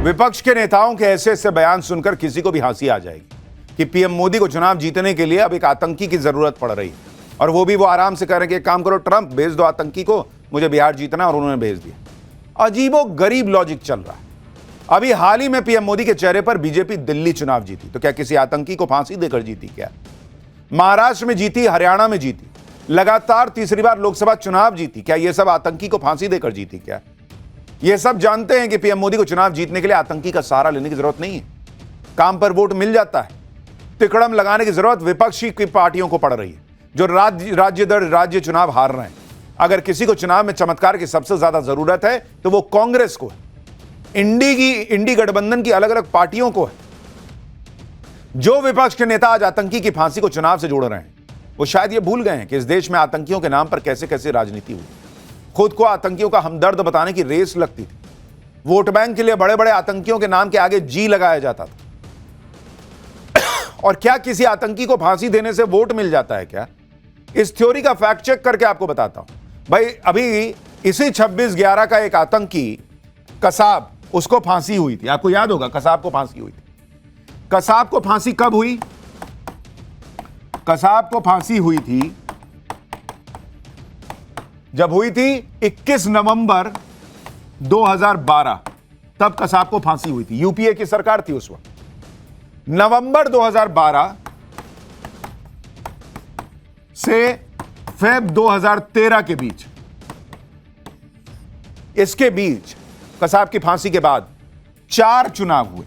विपक्ष के नेताओं के ऐसे ऐसे बयान सुनकर किसी को भी हंसी आ जाएगी कि पीएम मोदी को चुनाव जीतने के लिए अब एक आतंकी की जरूरत पड़ रही है, और वो आराम से कह रहे हैं कि एक काम करो ट्रंप, भेज दो आतंकी को, मुझे बिहार जीतना, और उन्होंने भेज दिया। अजीबो गरीब लॉजिक चल रहा है। अभी हाल ही में पीएम मोदी के चेहरे पर बीजेपी दिल्ली चुनाव जीती, तो क्या किसी आतंकी को फांसी देकर जीती? क्या महाराष्ट्र में जीती, हरियाणा में जीती, लगातार तीसरी बार लोकसभा चुनाव जीती, क्या यह सब आतंकी को फांसी देकर जीती? क्या ये सब जानते हैं कि पीएम मोदी को चुनाव जीतने के लिए आतंकी का सहारा लेने की जरूरत नहीं है, काम पर वोट मिल जाता है। तिकड़म लगाने की जरूरत विपक्षी की पार्टियों को पड़ रही है, जो राज्य दर राज्य चुनाव हार रहे हैं। अगर किसी को चुनाव में चमत्कार की सबसे ज्यादा जरूरत है तो वो कांग्रेस को है, इंडी गठबंधन की अलग अलग पार्टियों को है। जो विपक्ष के नेता आज आतंकी की फांसी को चुनाव से जोड़ रहे हैं, वो शायद ये भूल गए हैं कि इस देश में आतंकियों के नाम पर कैसे कैसे राजनीति हुई। खुद को आतंकियों का हमदर्द बताने की रेस लगती थी। वोट बैंक के लिए बड़े बड़े आतंकियों के नाम के आगे जी लगाया जाता था। और क्या किसी आतंकी को फांसी देने से वोट मिल जाता है? क्या इस थ्योरी का फैक्ट चेक करके आपको बताता हूं भाई। अभी इसी 26/11 का एक आतंकी कसाब, उसको फांसी हुई थी, आपको याद होगा, कसाब को फांसी हुई थी। कसाब को फांसी कब हुई? कसाब को फांसी हुई थी जब हुई थी 21 नवंबर 2012, तब कसाब को फांसी हुई थी। यूपीए की सरकार थी उस वक्त। नवंबर 2012 से फेब 2013 के बीच, इसके बीच कसाब की फांसी के बाद 4 चुनाव हुए।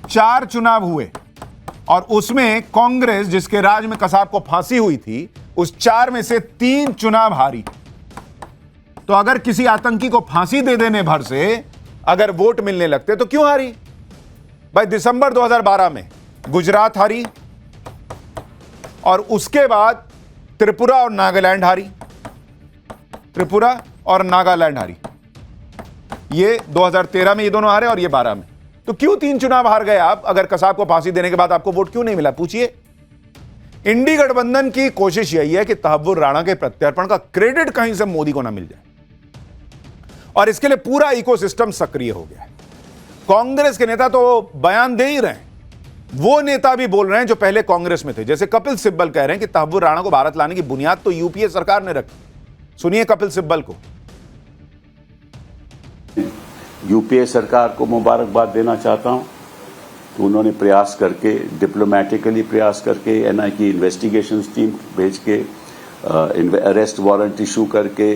4 चुनाव हुए, और उसमें कांग्रेस, जिसके राज में कसाब को फांसी हुई थी, उस 4 में से 3 चुनाव हारी। तो अगर किसी आतंकी को फांसी दे देने भर से अगर वोट मिलने लगते तो क्यों हारी? भाई दिसंबर 2012 में गुजरात हारी, और उसके बाद त्रिपुरा और नागालैंड हारी। त्रिपुरा और नागालैंड हारी, ये 2013 में ये दोनों हारे, और ये 12 में। तो क्यों 3 चुनाव हार गए आप? अगर कसाब को फांसी देने के बाद आपको वोट क्यों नहीं मिला? पूछिए। इंडी गठबंधन की कोशिश यही है कि तहव्वुर राणा के प्रत्यर्पण का क्रेडिट कहीं से मोदी को ना मिल जाए, और इसके लिए पूरा इकोसिस्टम सक्रिय हो गया है। कांग्रेस के नेता तो बयान दे ही रहे हैं, वो नेता भी बोल रहे हैं जो पहले कांग्रेस में थे, जैसे कपिल सिब्बल कह रहे हैं कि तहव्वुर राणा को भारत लाने की बुनियाद तो यूपीए सरकार ने रखी। सुनिए कपिल सिब्बल को। यूपीए सरकार को मुबारकबाद देना चाहता हूं तो उन्होंने प्रयास करके, डिप्लोमेटिकली प्रयास करके, एनआई की इन्वेस्टिगेशन टीम भेज के, अरेस्ट वारंट इशू करके,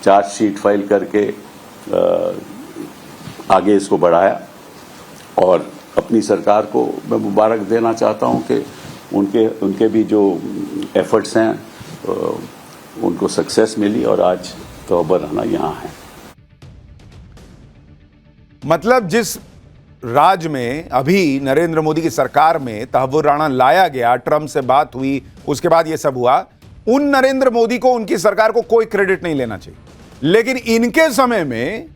चार्जशीट फाइल करके आगे इसको बढ़ाया। और अपनी सरकार को मैं मुबारक देना चाहता हूं कि उनके भी जो एफर्ट्स हैं उनको सक्सेस मिली, और आज तहव्वुर राणा यहां है। मतलब जिस राज्य में अभी नरेंद्र मोदी की सरकार में तहव्वुर राणा लाया गया, ट्रंप से बात हुई, उसके बाद यह सब हुआ, उन नरेंद्र मोदी को, उनकी सरकार को कोई क्रेडिट नहीं लेना चाहिए। लेकिन इनके समय में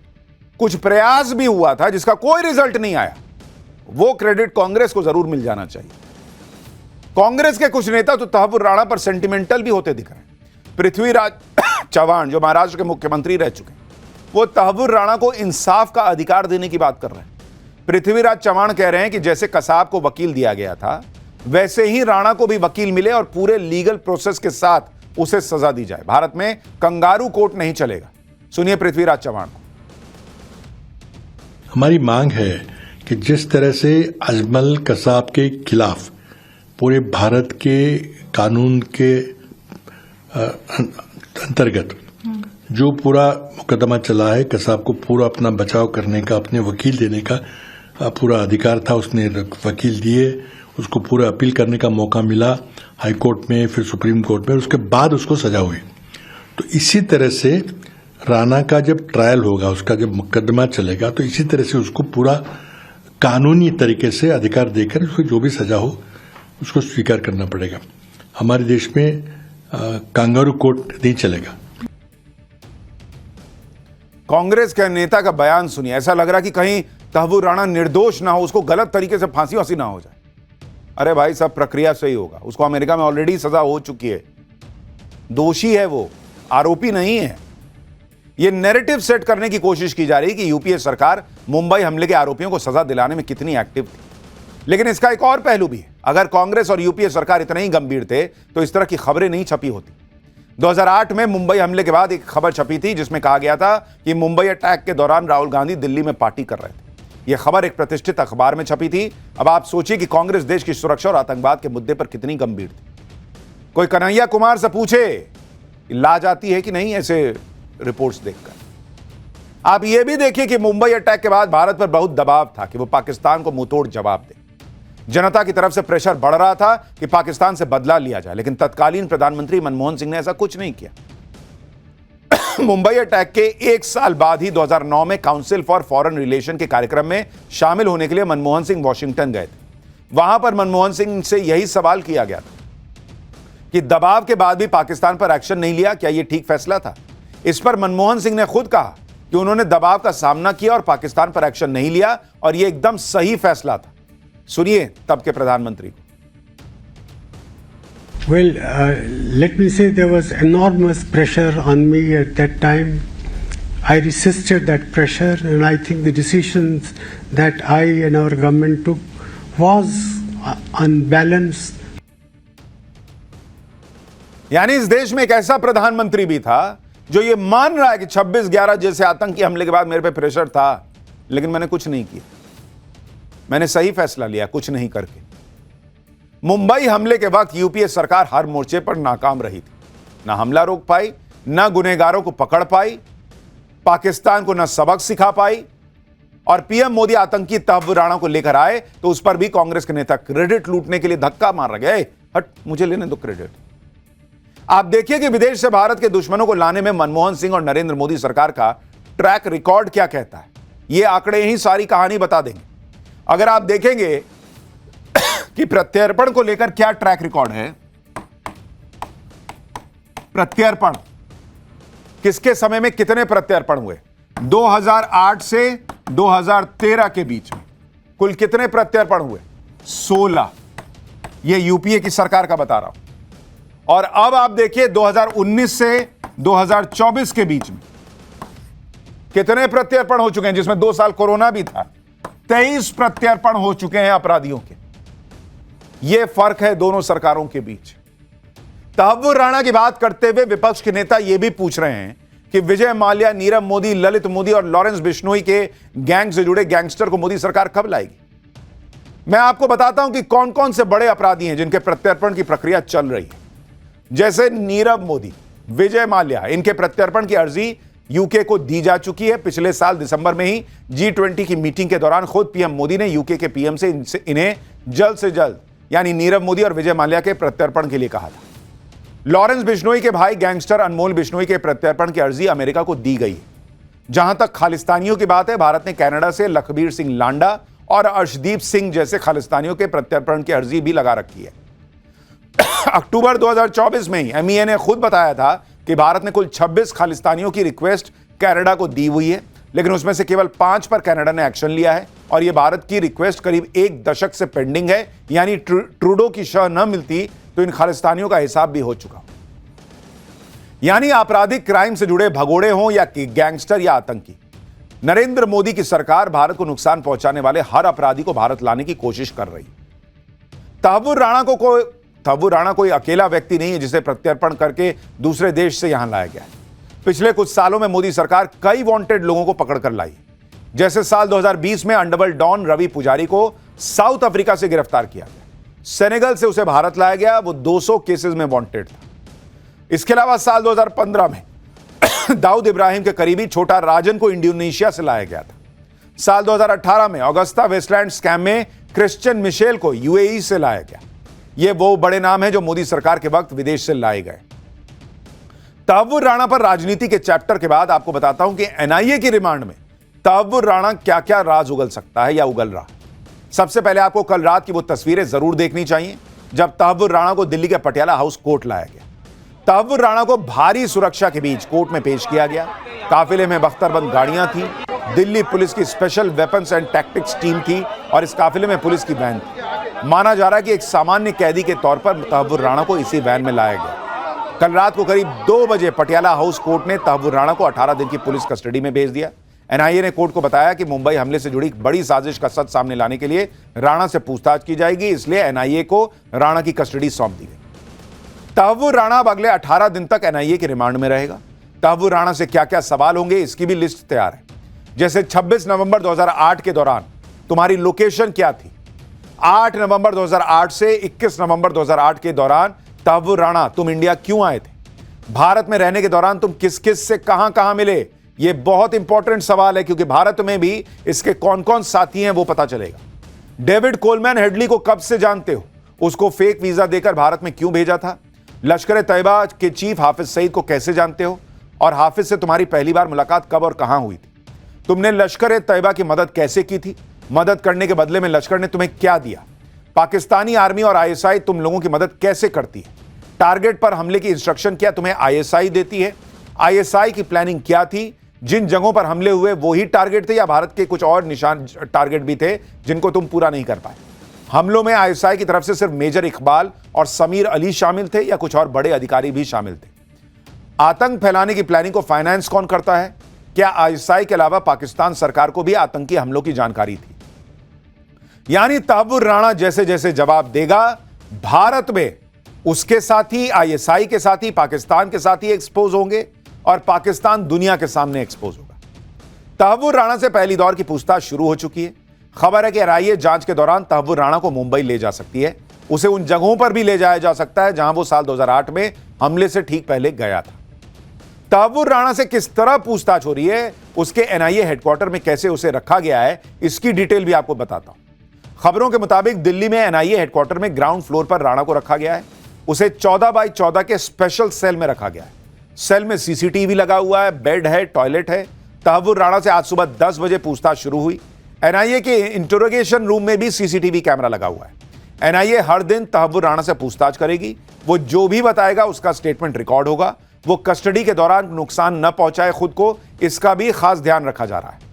कुछ प्रयास भी हुआ था जिसका कोई रिजल्ट नहीं आया, वो क्रेडिट कांग्रेस को जरूर मिल जाना चाहिए। कांग्रेस के कुछ नेता तो तहव्वुर राणा पर सेंटिमेंटल भी होते दिख रहे हैं। पृथ्वीराज चव्हाण, जो महाराष्ट्र के मुख्यमंत्री रह चुके हैं, वो तहव्वुर राणा को इंसाफ का अधिकार देने की बात कर रहे हैं। पृथ्वीराज चव्हाण कह रहे हैं कि जैसे कसाब को वकील दिया गया था, वैसे ही राणा को भी वकील मिले और पूरे लीगल प्रोसेस के साथ उसे सजा दी जाए। भारत में कंगारू कोर्ट नहीं चलेगा। सुनिए पृथ्वीराज चव्हाण को। हमारी मांग है कि जिस तरह से अजमल कसाब के खिलाफ पूरे भारत के कानून के अंतर्गत जो पूरा मुकदमा चला है, कसाब को पूरा अपना बचाव करने का, अपने वकील देने का पूरा अधिकार था, उसने वकील दिए, उसको पूरा अपील करने का मौका मिला हाई कोर्ट में, फिर सुप्रीम कोर्ट में, उसके बाद उसको सजा हुई। तो इसी तरह से राणा का जब ट्रायल होगा, उसका जब मुकदमा चलेगा, तो इसी तरह से उसको पूरा कानूनी तरीके से अधिकार देकर उसको जो भी सजा हो उसको स्वीकार करना पड़ेगा। हमारे देश में कंगारू कोर्ट नहीं चलेगा। कांग्रेस के नेता का बयान सुनिए, ऐसा लग रहा कि कहीं तहव्वुर राणा निर्दोष ना हो, उसको गलत तरीके से फांसी वासी ना हो जाए। अरे भाई, सब प्रक्रिया से ही होगा। उसको अमेरिका में ऑलरेडी सजा हो चुकी है, दोषी है वो, आरोपी नहीं है। यह नैरेटिव सेट करने की कोशिश की जा रही है कि यूपीए सरकार मुंबई हमले के आरोपियों को सजा दिलाने में कितनी एक्टिव थी। लेकिन इसका एक और पहलू भी है। अगर कांग्रेस और यूपीए सरकार इतने ही गंभीर थे तो इस तरह की खबरें नहीं छपी होती। 2008 में मुंबई हमले के बाद एक खबर छपी थी जिसमें कहा गया था कि मुंबई अटैक के दौरान राहुल गांधी दिल्ली में पार्टी कर रहे थे। यह खबर एक प्रतिष्ठित अखबार में छपी थी। अब आप सोचिए कि कांग्रेस देश की सुरक्षा और आतंकवाद के मुद्दे पर कितनी गंभीर थी। कोई कन्हैया कुमार से पूछे, लाज आती है कि नहीं ऐसे रिपोर्ट्स देखकर। आप यह भी देखिए कि मुंबई अटैक के बाद भारत पर बहुत दबाव था कि वो पाकिस्तान को मुंहतोड़ जवाब दे। जनता की तरफ से प्रेशर बढ़ रहा था कि पाकिस्तान से बदला लिया जाए, लेकिन तत्कालीन प्रधानमंत्री मनमोहन सिंह ने ऐसा कुछ नहीं किया। मुंबई अटैक के एक साल बाद ही 2009 में काउंसिल फॉर फॉरेन रिलेशन के कार्यक्रम में शामिल होने के लिए मनमोहन सिंह वॉशिंगटन गए थे। वहां पर मनमोहन सिंह से यही सवाल किया गया था कि दबाव के बाद भी पाकिस्तान पर एक्शन नहीं लिया, क्या यह ठीक फैसला था? इस पर मनमोहन सिंह ने खुद कहा कि उन्होंने दबाव का सामना किया और पाकिस्तान पर एक्शन नहीं लिया और यह एकदम सही फैसला था। सुनिए तब के प्रधानमंत्री को। Well, let me say there was enormous pressure on me at that time. I resisted that pressure, and I think the decisions that I and our government took was unbalanced. यानी इस देश में एक ऐसा प्रधानमंत्री भी था जो ये मान रहा है कि 26/11 जैसे आतंकी हमले के बाद मेरे पे प्रेशर था, लेकिन मैंने कुछ नहीं किया। मैंने सही फैसला लिया कुछ नहीं करके। मुंबई हमले के वक्त यूपीए सरकार हर मोर्चे पर नाकाम रही थी। ना हमला रोक पाई, ना गुनहगारों को पकड़ पाई, पाकिस्तान को ना सबक सिखा पाई। और पीएम मोदी आतंकी तहव्वुर राणा को लेकर आए तो उस पर भी कांग्रेस के नेता क्रेडिट लूटने के लिए धक्का मार गए। हट, मुझे लेने दो क्रेडिट। आप देखिए कि विदेश से भारत के दुश्मनों को लाने में मनमोहन सिंह और नरेंद्र मोदी सरकार का ट्रैक रिकॉर्ड क्या कहता है। ये आंकड़े ही सारी कहानी बता देंगे। अगर आप देखेंगे कि प्रत्यर्पण को लेकर क्या ट्रैक रिकॉर्ड है, प्रत्यर्पण किसके समय में कितने प्रत्यर्पण हुए, 2008 से 2013 के बीच में कुल कितने प्रत्यर्पण हुए, 16। यह यूपीए की सरकार का बता रहा हूं। और अब आप देखिए 2019 से 2024 के बीच में कितने प्रत्यर्पण हो चुके हैं, जिसमें 2 साल कोरोना भी था। 23 प्रत्यर्पण हो चुके हैं अपराधियों के। यह फर्क है दोनों सरकारों के बीच। तहव्वुर राणा की बात करते हुए विपक्ष के नेता यह भी पूछ रहे हैं कि विजय माल्या, नीरव मोदी, ललित मोदी और लॉरेंस बिश्नोई के गैंग से जुड़े गैंगस्टर को मोदी सरकार कब लाएगी। मैं आपको बताता हूं कि कौन कौन से बड़े अपराधी हैं जिनके प्रत्यर्पण की प्रक्रिया चल रही है। जैसे नीरव मोदी, विजय माल्या, इनके प्रत्यर्पण की अर्जी यूके को दी जा चुकी है। पिछले साल दिसंबर में ही G20 की मीटिंग के दौरान खुद पीएम मोदी ने यूके के पीएम से इन्हें जल्द से जल्द, यानी नीरव मोदी और विजय माल्या के प्रत्यर्पण के लिए कहा था। लॉरेंस बिश्नोई के भाई गैंगस्टर अनमोल बिश्नोई के प्रत्यर्पण की अर्जी अमेरिका को दी गई है। जहां तक खालिस्तानियों की बात है, भारत ने कनाडा से लखबीर सिंह लांडा और अर्शदीप सिंह जैसे खालिस्तानियों के प्रत्यर्पण की अर्जी भी लगा रखी है। अक्टूबर 2024 में ही MEA ने खुद बताया था कि भारत ने कुल 26 खालिस्तानियों की रिक्वेस्ट कनाडा को दी हुई है, लेकिन उसमें से केवल 5 पर कनाडा ने एक्शन लिया है। और यह भारत की रिक्वेस्ट करीब 1 दशक से पेंडिंग है, यानी ट्रूडो की शह न मिलती तो इन खालिस्तानियों का हिसाब भी हो चुका। यानी आपराधिक क्राइम से जुड़े भगोड़े हों या गैंगस्टर या आतंकी, नरेंद्र मोदी की सरकार भारत को नुकसान पहुंचाने वाले हर अपराधी को भारत लाने की कोशिश कर रही है। तहव्वुर राणा कोई अकेला व्यक्ति नहीं है जिसे प्रत्यर्पण करके दूसरे देश से यहां लाया गया है। पिछले कुछ सालों में मोदी सरकार कई वांटेड लोगों को पकड़कर लाई। जैसे साल 2020 में अंडरवर्ल्ड डॉन रवि पुजारी को साउथ अफ्रीका से गिरफ्तार किया गया, सेनेगल से उसे भारत लाया गया, वो 200 केसेस में वांटेड था। इसके अलावा साल 2015 में दाऊद इब्राहिम के करीबी छोटा राजन को इंडोनेशिया से लाया गया था। साल 2018 में ऑगस्टा वेस्टलैंड स्कैम में क्रिश्चियन मिशेल को UAE से लाया गया। ये वो बड़े नाम हैं जो मोदी सरकार के वक्त विदेश से लाए गए। तहव्वुर राणा पर राजनीति के चैप्टर के बाद आपको बताता हूं कि NIA की रिमांड में तहव्वुर राणा क्या क्या राज उगल सकता है या उगल रहा। सबसे पहले आपको कल रात की वो तस्वीरें जरूर देखनी चाहिए जब तहव्वुर राणा को दिल्ली के पटियाला हाउस कोर्ट लाया गया। तहव्वुर राणा को भारी सुरक्षा के बीच कोर्ट में पेश किया गया। काफिले में बख्तरबंद गाड़ियां थी, दिल्ली पुलिस की special weapons and tactics team थी और इस काफिले में पुलिस की वैन थी। माना जा रहा है कि एक सामान्य कैदी के तौर पर तहव्वुर राणा को इसी वैन में लाया गया। कल रात को करीब 2 बजे पटियाला हाउस कोर्ट ने तहव्वुर राणा को 18 दिन की पुलिस कस्टडी में भेज दिया। एनआईए ने कोर्ट को बताया कि मुंबई हमले से जुड़ी बड़ी साजिश का सच सामने लाने के लिए राणा से पूछताछ की जाएगी, इसलिए एनआईए को राणा की कस्टडी सौंप दी गई। तहव्वुर राणा अब अगले 18 दिन तक एनआईए के रिमांड में रहेगा। तहव्वुर राणा से क्या क्या सवाल होंगे इसकी भी लिस्ट तैयार है। जैसे 26 नवंबर 2008 के दौरान तुम्हारी लोकेशन क्या थी, 8 नवंबर 2008 से 21 नवंबर 2008 के दौरान तहव्वुर राणा तुम इंडिया क्यों आए थे, भारत में रहने के दौरान तुम किस किस से कहां कहां मिले। यह बहुत इंपॉर्टेंट सवाल है क्योंकि भारत में भी इसके कौन कौन साथी हैं वो पता चलेगा। डेविड कोलमैन हेडली को कब से जानते हो, उसको फेक वीजा देकर भारत में क्यों भेजा था। लश्कर तैयबा के चीफ हाफिज सईद को कैसे जानते हो और हाफिज से तुम्हारी पहली बार मुलाकात कब और कहां हुई थी। तुमने लश्कर तैयबा की मदद कैसे की थी, मदद करने के बदले में लश्कर ने तुम्हें क्या दिया। पाकिस्तानी आर्मी और आईएसआई तुम लोगों की मदद कैसे करती है। टारगेट पर हमले की इंस्ट्रक्शन क्या तुम्हें आईएसआई देती है। आईएसआई की प्लानिंग क्या थी, जिन जगहों पर हमले हुए वो ही टारगेट थे या भारत के कुछ और निशान टारगेट भी थे जिनको तुम पूरा नहीं कर पाए। हमलों में आईएसआई की तरफ से सिर्फ मेजर इकबाल और समीर अली शामिल थे या कुछ और बड़े अधिकारी भी शामिल थे। आतंक फैलाने की प्लानिंग को फाइनेंस कौन करता है। क्या आईएसआई के अलावा पाकिस्तान सरकार को भी आतंकी हमलों की जानकारी थी। यानी तहव्वुर राणा जैसे जैसे जवाब देगा, भारत में उसके साथी, आईएसआई के साथी, पाकिस्तान के साथी एक्सपोज होंगे और पाकिस्तान दुनिया के सामने एक्सपोज होगा। तहव्वुर राणा से पहली दौर की पूछताछ शुरू हो चुकी है। खबर है कि एनआईए जांच के दौरान तहव्वुर राणा को मुंबई ले जा सकती है। उसे उन जगहों पर भी ले जाया जा सकता है जहां वो साल 2008 में हमले से ठीक पहले गया था। तहव्वुर राणा से किस तरह पूछताछ हो रही है, उसके एनआईए हेडक्वार्टर में कैसे उसे रखा गया है, इसकी डिटेल भी आपको बताता हूं। खबरों के मुताबिक दिल्ली में एनआईए हेडक्वार्टर में ग्राउंड फ्लोर पर राणा को रखा गया है। उसे 14 बाई 14 के स्पेशल सेल में रखा गया है। सेल में सीसीटीवी लगा हुआ है, बेड है, टॉयलेट है। तहव्वुर राणा से आज सुबह 10 बजे पूछताछ शुरू हुई। एनआईए के इंटरोगेशन रूम में भी सीसीटीवी कैमरा लगा हुआ है। एनआईए हर दिन तहव्वुर राणा से पूछताछ करेगी। वो जो भी बताएगा उसका स्टेटमेंट रिकॉर्ड होगा। वो कस्टडी के दौरान नुकसान न पहुंचाए खुद को, इसका भी खास ध्यान रखा जा रहा है।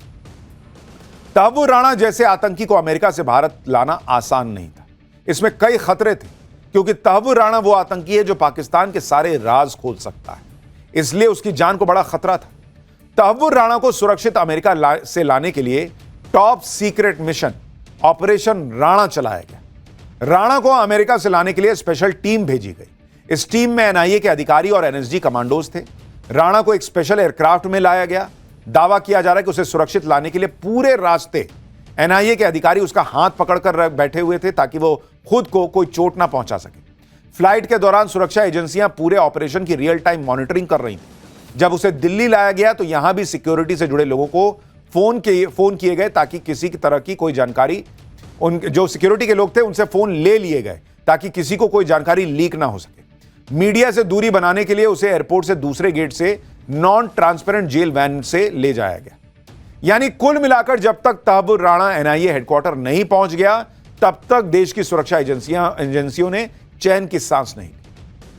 तहव्वुर राणा जैसे आतंकी को अमेरिका से भारत लाना आसान नहीं था। इसमें कई खतरे थे क्योंकि तहव्वुर राणा वो आतंकी है जो पाकिस्तान के सारे राज खोल सकता है, इसलिए उसकी जान को बड़ा खतरा था। तहव्वुर राणा को सुरक्षित अमेरिका से लाने के लिए top secret mission operation Rana चलाया गया। राणा को अमेरिका से लाने के लिए स्पेशल टीम भेजी गई। इस टीम में एनआईए के अधिकारी और एनएसजी कमांडोज थे। राणा को एक स्पेशल एयरक्राफ्ट में लाया गया। दावा किया जा रहा है कि उसे सुरक्षित लाने के लिए पूरे रास्ते एनआईए के अधिकारी उसका हाथ पकड़कर बैठे हुए थे ताकि वो खुद को कोई चोट ना पहुंचा सके। फ्लाइट के दौरान सुरक्षा एजेंसियां पूरे ऑपरेशन की रियल टाइम मॉनिटरिंग कर रही थी। जब उसे दिल्ली लाया गया तो यहां भी सिक्योरिटी से जुड़े लोगों को फोन किए गए ताकि किसी की तरह की कोई जानकारी, उन जो सिक्योरिटी के लोग थे उनसे फोन ले लिए गए ताकि किसी को कोई जानकारी लीक ना हो सके। मीडिया से दूरी बनाने के लिए उसे एयरपोर्ट से दूसरे गेट से नॉन ट्रांसपेरेंट जेल वैन से ले जाया गया। यानी कुल मिलाकर जब तक तहव्वुर राणा एनआईए हेडक्वार्टर नहीं पहुंच गया तब तक देश की सुरक्षा एजेंसियों ने चैन की सांस नहीं ली।